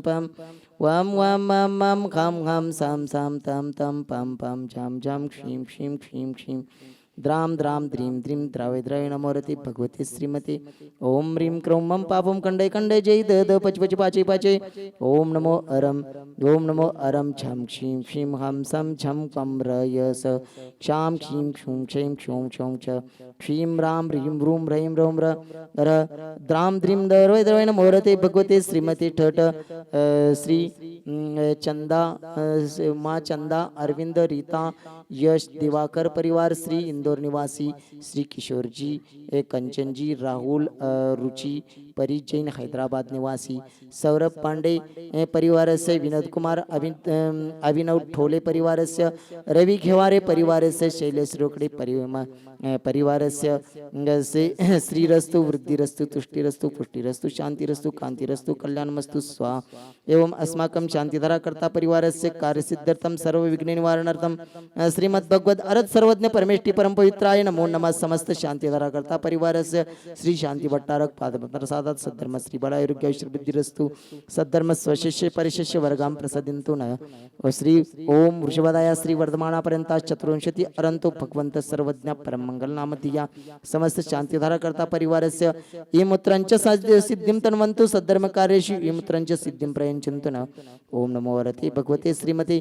पम पम वम वम मम मम खम खम सम सम तम तम पम पम झम झम क्षीम क्षीम क्षीम क्षीम द्राम द्राम द्रीम द्रीम द्रावे द्रावे नमोरति भगवती श्रीमती ओम ह्रीं क्रों मम पापम खंडे खंडे जय द द पच पच पाचे पाचे ओम नमो अरम छम क्षीम क्षीम हम सम छम कम रयस क्षाम क्षीम क्षूम क्षेम क्षोम क्षोम च क्षीम राम ह्रीं रूम ह्रीं रोम र द्राम द्रीम द्रवे द्रवे नमोरति भगवती श्रीमती ठट श्री चंदा माँ चंदा अरविंद रीता यश दिवाकर परिवार श्री इंदौर निवासी श्री किशोर जी कंचन जी राहुल रुचि परी जैन हैदराबाद निवासी सौरभ पांडे परिवार से विनोद कुमार अभिनव ठोले परिवार से रवि घेवारे परिवार से शैलेश रोकड़े परिवार से श्रीरस्तु वृद्धिरस्तु तुष्टिरस्तु पुष्टिरस्तु शांतिरस्तु कांतिरस्तु कल्याणमस्तु स्वा एवं अस्माकं शांतिधारा कर्ता परिवार से कार्यसिद्ध्यर्थम सर्व विघ्न निवारणार्थम श्रीमद् भगवद अरद सर्वज्ञ परमेष्टि परम पवित्राय नमो नमः समस्त शांतिधारा कर्ता परिवार से श्री शांति भट्टारक पादप्रसादात सद्धर्म श्री बलायुर्ग्य श्रीबुद्धिरस्तु सद्धर्म स्वशिष्य परिशिष्य वर्गाम प्रसदिन्तु न श्री ओम वृषभदाया श्री वर्धमाना पर्यंत चतुर्विंशति अरंतो भगवंत सर्वज्ञ परम मंगल नाम दिया समस्त शांतिधारा कर्ता परिवार से ये मुद्रांच सिद्धिं तन्वन्तु सद्धर्म कार्येषु ये मुद्रांच सिद्धिं प्रयच्छन्तु न ओम नमो वरते भगवते श्रीमती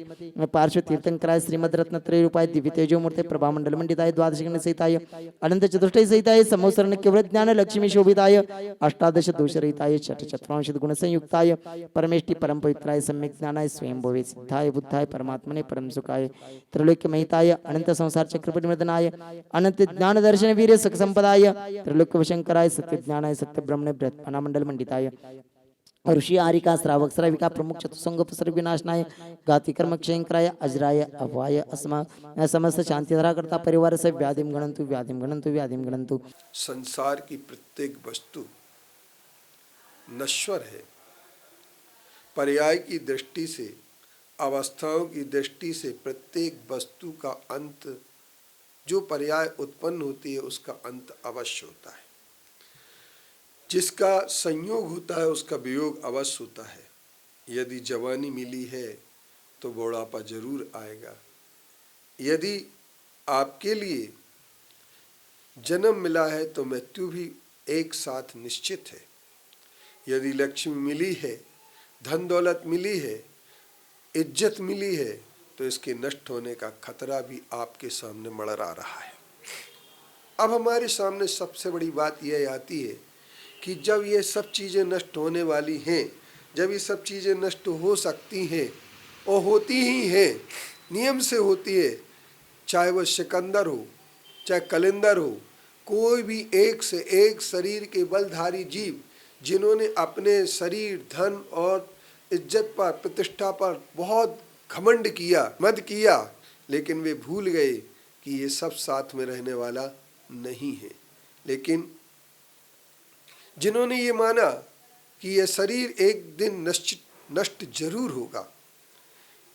पार्श्व तीर्थंकराय श्रीमद रत्नत्रय रूपाय दिव्य तेजो मूर्ते प्रभा मंडल मंडिताय द्वादश गण सहिताय अनंत चतुष्टय सहिताय समोसरण केवल ज्ञान लक्ष्मी शोभिताय अष्टादश दोष रहिताय छठ चतुर्विंशति गुण संयुक्ताय परमेष्टि परम पवित्राय सम्यक ज्ञानाय स्वयं भवे सिद्धाय बुद्धाय परमात्मने परम सुखाय त्रैलोक्य महिताय अनंत संसार चक्र परिवर्तनाय अनंत ज्ञान दर्शन वीर सख संपदाय त्रैलोक्य वशंकराय सत्य ज्ञानाय सत्य ब्रह्मणे बृहत्पना मंडल मंडिताय ऋषि आरिका श्रावक श्राविका प्रमुख चतुसंग सर्व विनाशनाय गाति कर्म क्षयंकराय अजराय अभवाय अस्मा समस्त शांतिधारा करता परिवार से व्याधिम गणंतु व्याधिम गणंतु व्याधिम गणंतु। संसार की प्रत्येक वस्तु नश्वर है। पर्याय की दृष्टि से, अवस्थाओं की दृष्टि से प्रत्येक वस्तु का अंत, जो पर्याय उत्पन्न होती है उसका अंत अवश्य होता है। जिसका संयोग होता है उसका वियोग अवश्य होता है। यदि जवानी मिली है तो बुढ़ापा जरूर आएगा। यदि आपके लिए जन्म मिला है तो मृत्यु भी एक साथ निश्चित है। यदि लक्ष्मी मिली है, धन दौलत मिली है, इज्जत मिली है, तो इसके नष्ट होने का खतरा भी आपके सामने मंडरा रहा है। अब हमारे सामने सबसे बड़ी बात यह आती है कि जब ये सब चीज़ें नष्ट होने वाली हैं, जब ये सब चीज़ें नष्ट हो सकती हैं और होती ही हैं, नियम से होती है, चाहे वह सिकंदर हो, चाहे कलिंदर हो, कोई भी एक से एक शरीर के बलधारी जीव जिन्होंने अपने शरीर, धन और इज्जत पर, प्रतिष्ठा पर बहुत घमंड किया, मद किया, लेकिन वे भूल गए कि ये सब साथ में रहने वाला नहीं है। लेकिन जिन्होंने ये माना कि यह शरीर एक दिन नष्ट जरूर होगा,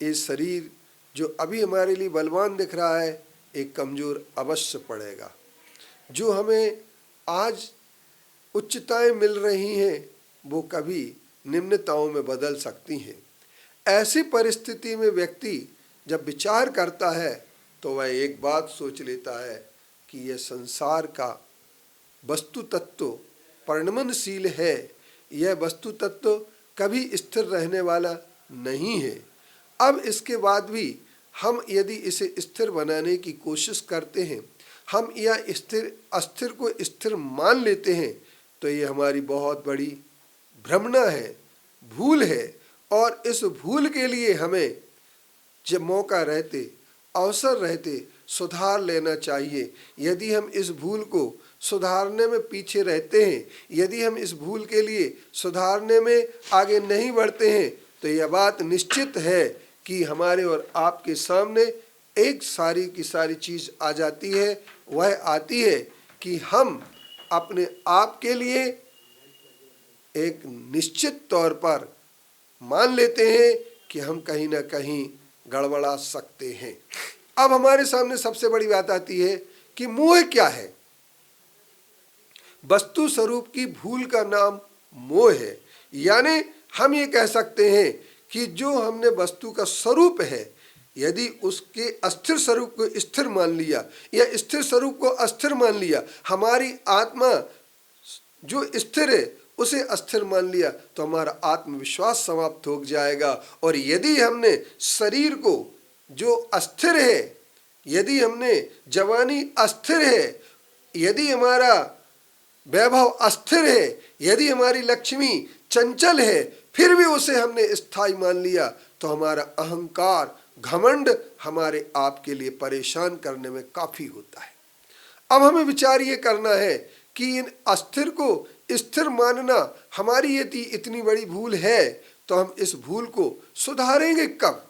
ये शरीर जो अभी हमारे लिए बलवान दिख रहा है एक कमज़ोर अवश्य पड़ेगा। जो हमें आज उच्चताएं मिल रही हैं वो कभी निम्नताओं में बदल सकती हैं। ऐसी परिस्थिति में व्यक्ति जब विचार करता है तो वह एक बात सोच लेता है कि यह संसार का वस्तु तत्व परिणमनशील है, यह वस्तु तत्व कभी स्थिर रहने वाला नहीं है। अब इसके बाद भी हम यदि इसे स्थिर बनाने की कोशिश करते हैं, हम यह अस्थिर को स्थिर मान लेते हैं, तो ये हमारी बहुत बड़ी भ्रमणा है, भूल है। और इस भूल के लिए हमें जब मौका रहते, अवसर रहते सुधार लेना चाहिए। यदि हम इस भूल को सुधारने में पीछे रहते हैं, यदि हम इस भूल के लिए सुधारने में आगे नहीं बढ़ते हैं, तो यह बात निश्चित है कि हमारे और आपके सामने एक सारी की सारी चीज़ आ जाती है। वह आती है कि हम अपने आप के लिए एक निश्चित तौर पर मान लेते हैं कि हम कहीं ना कहीं गड़बड़ा सकते हैं। अब हमारे सामने सबसे बड़ी बात आती है कि मोह क्या है। वस्तु स्वरूप की भूल का नाम मोह है। यानी हम ये कह सकते हैं कि जो हमने वस्तु का स्वरूप है, यदि उसके अस्थिर स्वरूप को स्थिर मान लिया या स्थिर स्वरूप को अस्थिर मान लिया, हमारी आत्मा जो स्थिर है उसे अस्थिर मान लिया, तो हमारा आत्मविश्वास समाप्त हो जाएगा। और यदि हमने शरीर को जो अस्थिर है, यदि हमने जवानी अस्थिर है, यदि हमारा वैभव अस्थिर है, यदि हमारी लक्ष्मी चंचल है, फिर भी उसे हमने स्थायी मान लिया, तो हमारा अहंकार घमंड हमारे आप के लिए परेशान करने में काफी होता है। अब हमें विचार ये करना है कि इन अस्थिर को स्थिर मानना हमारी यदि इतनी बड़ी भूल है, तो हम इस भूल को सुधारेंगे कब?